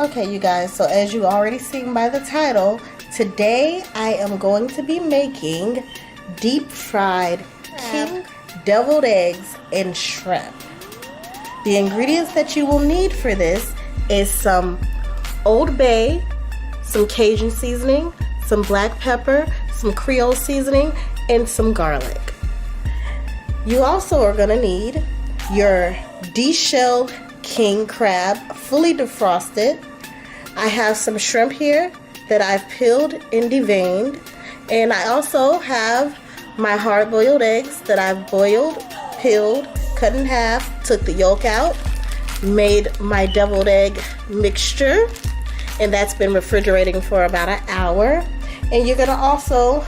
Okay, you guys, so as you already seen by the title, today I am going to be making deep fried king deviled eggs and shrimp. The ingredients that you will need for this is some Old Bay, some Cajun seasoning, some black pepper, some Creole seasoning, and some garlic. You also are gonna need your de-shelled king crab, fully defrosted. I have some shrimp here that I've peeled and deveined, and I also have my hard-boiled eggs that I've boiled, peeled, cut in half, took the yolk out, made my deviled egg mixture, and that's been refrigerating for about an hour. And you're gonna also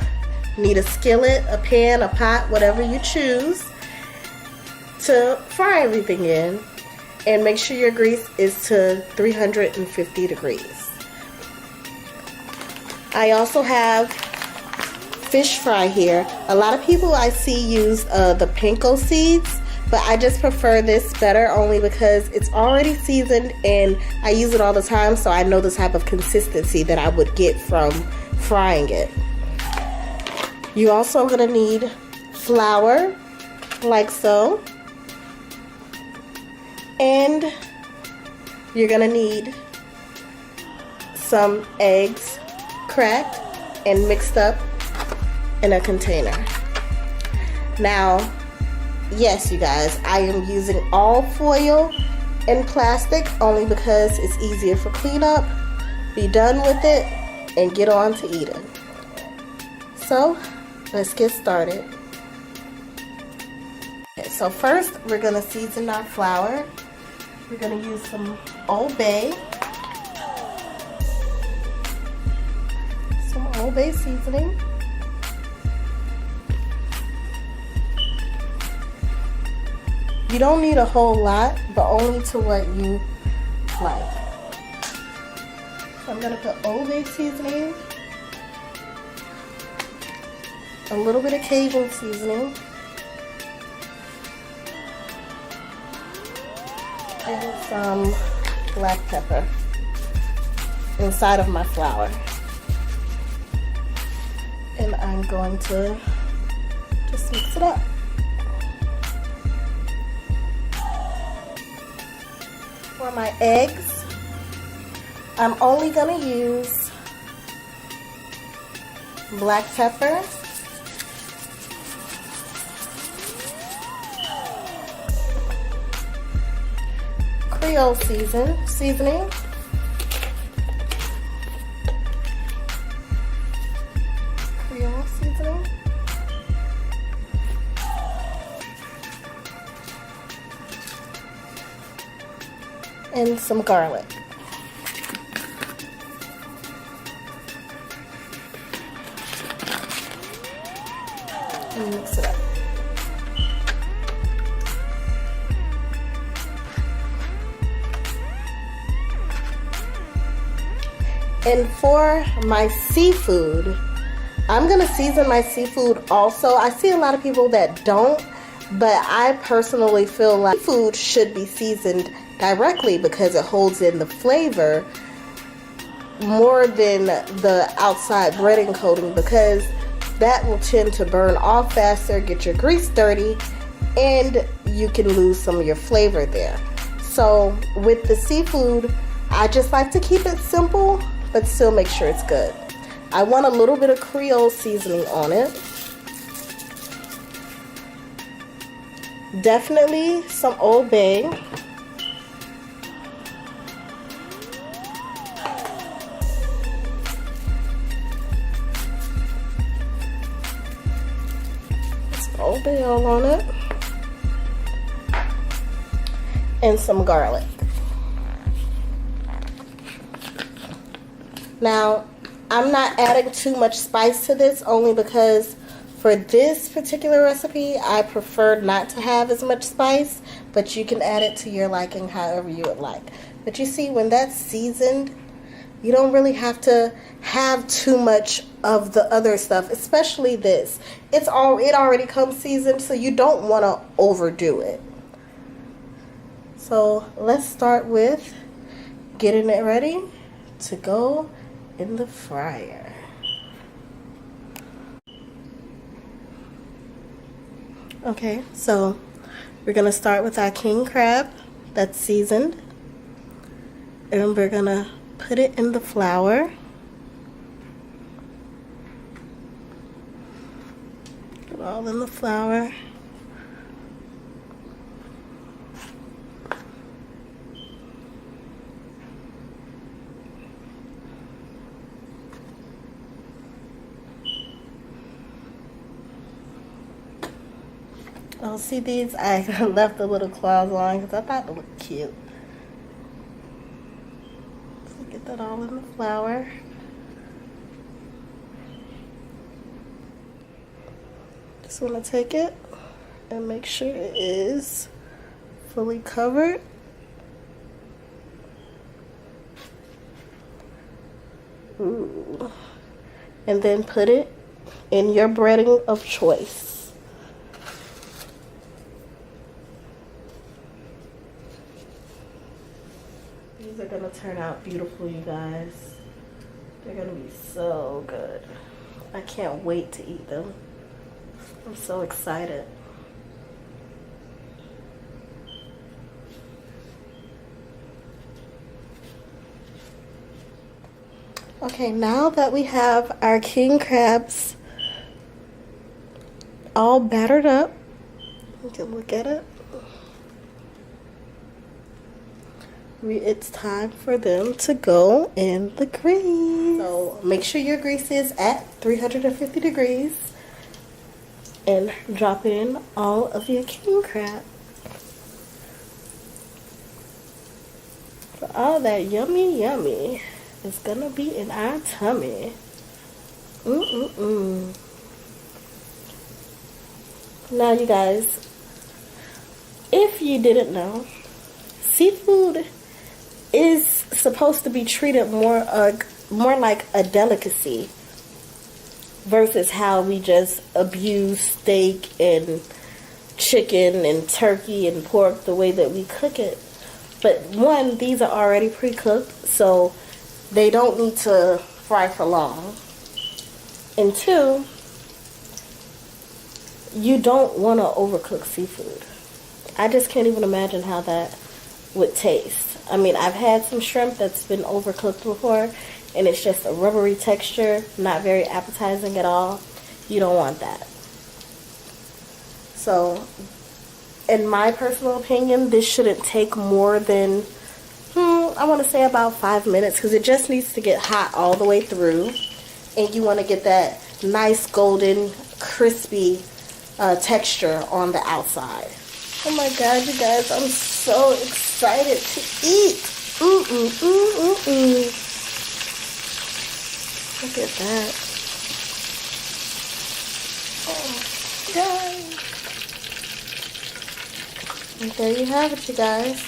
need a skillet, a pan, a pot, whatever you choose to fry everything in. And make sure your grease is to 350 degrees. I also have fish fry here. A lot of people I see use the panko seeds, but I just prefer this better only because it's already seasoned and I use it all the time, so I know the type of consistency that I would get from frying it. You also gonna need flour, like so. And you're gonna need some eggs cracked and mixed up in a container. Now, yes, you guys, I am using all foil and plastic only because it's easier for cleanup. Be done with it and get on to eating. So, let's get started. Okay, so first, we're gonna season our flour. We're going to use some Old Bay, some Old Bay seasoning, you don't need a whole lot, but only to what you like. So I'm going to put Old Bay seasoning, a little bit of Cajun seasoning, and some black pepper inside of my flour. And I'm going to just mix it up. For my eggs, I'm only going to use black pepper, Creole seasoning, and some garlic. And mix it up. And for my seafood, I'm gonna season my seafood also. I see a lot of people that don't, but I personally feel like food should be seasoned directly because it holds in the flavor more than the outside breading coating, because that will tend to burn off faster, get your grease dirty, and you can lose some of your flavor there. So with the seafood, I just like to keep it simple, but still make sure it's good. I want a little bit of Creole seasoning on it. Definitely some Old Bay. Some Old Bay all on it. And some garlic. Now, I'm not adding too much spice to this only because for this particular recipe, I prefer not to have as much spice, but you can add it to your liking however you would like. But you see, when that's seasoned, you don't really have to have too much of the other stuff, especially this. It already comes seasoned, so you don't want to overdo it. So let's start with getting it ready to go in the fryer. Okay, so we're gonna start with our king crab that's seasoned, and we're gonna put it in the flour. Put it all in the flour. Oh, see these? I left the little claws on because I thought they looked cute. So get that all in the flour. Just want to take it and make sure it is fully covered. Ooh. And then put it in your breading of choice. These are gonna turn out beautiful, you guys. They're gonna be so good. I can't wait to eat them. I'm so excited. Okay, now that we have our king crabs all battered up, you can look at it. It's time for them to go in the grease. So make sure your grease is at 350 degrees and drop in all of your king crab. So all that yummy yummy is gonna be in our tummy. Now you guys, if you didn't know, seafood is supposed to be treated more like a delicacy versus how we just abuse steak and chicken and turkey and pork the way that we cook it. But one, these are already pre-cooked, so they don't need to fry for long. And two, you don't want to overcook seafood. I just can't even imagine how that would taste. I mean, I've had some shrimp that's been overcooked before, and it's just a rubbery texture, not very appetizing at all. You don't want that. So, in my personal opinion, this shouldn't take more than, I want to say about 5 minutes, because it just needs to get hot all the way through, and you want to get that nice golden, crispy texture on the outside. Oh my God, you guys, I'm so excited to eat. Look at that. Oh my God. And there you have it, you guys.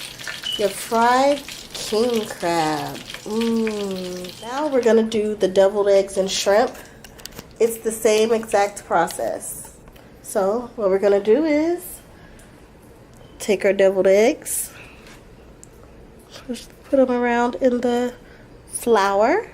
Your fried king crab. Now we're going to do the deviled eggs and shrimp. It's the same exact process. So what we're going to do is take our deviled eggs, just put them around in the flour.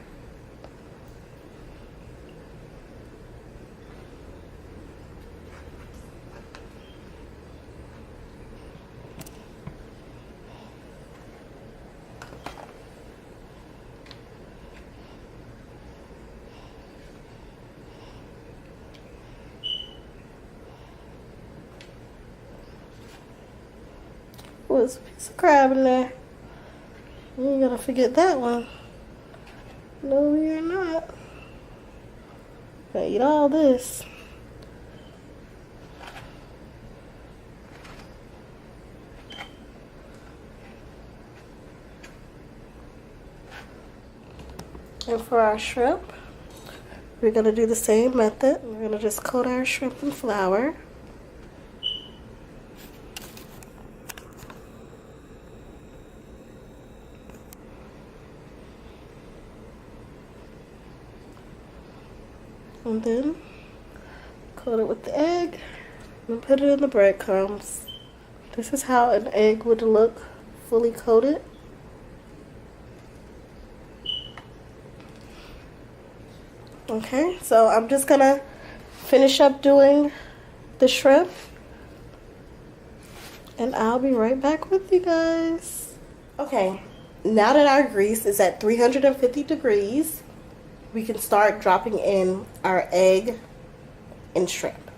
Was a piece of crab in there. You ain't gonna forget that one. No, you're not. Gonna eat all this. And for our shrimp, we're gonna do the same method. We're gonna just coat our shrimp in flour. And then coat it with the egg and put it in the breadcrumbs. This is how an egg would look fully coated. Okay, so I'm just gonna finish up doing the shrimp, and I'll be right back with you guys. Okay, now that our grease is at 350 degrees, we can start dropping in our egg and shrimp.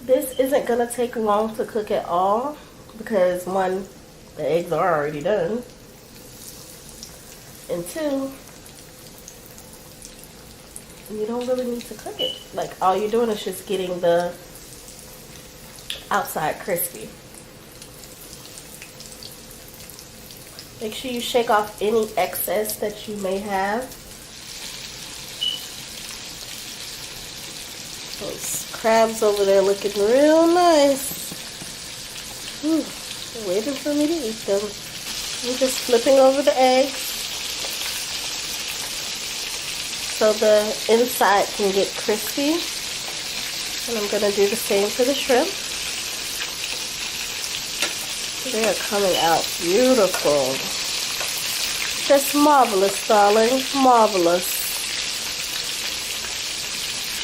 This isn't gonna take long to cook at all because one, the eggs are already done, and two, you don't really need to cook it. Like, all you're doing is just getting the outside crispy. Make sure you shake off any excess that you may have. Those crabs over there looking real nice. They're waiting for me to eat them. I'm just flipping over the eggs so the inside can get crispy. And I'm going to do the same for the shrimp. They are coming out beautiful. Just marvelous, darling. Marvelous.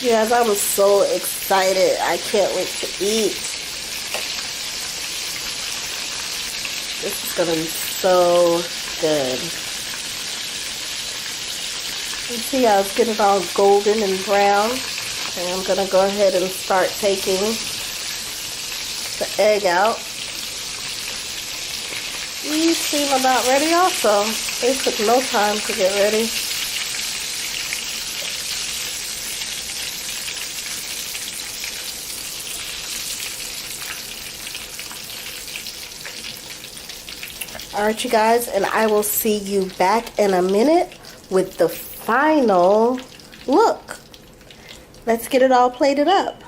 Yes, I'm so excited. I can't wait to eat. This is going to be so good. You see how it's getting all golden and brown? And I'm going to go ahead and start taking the egg out. These seem about ready also. They took no time to get ready. Alright, you guys, and I will see you back in a minute with the final look. Let's get it all plated up.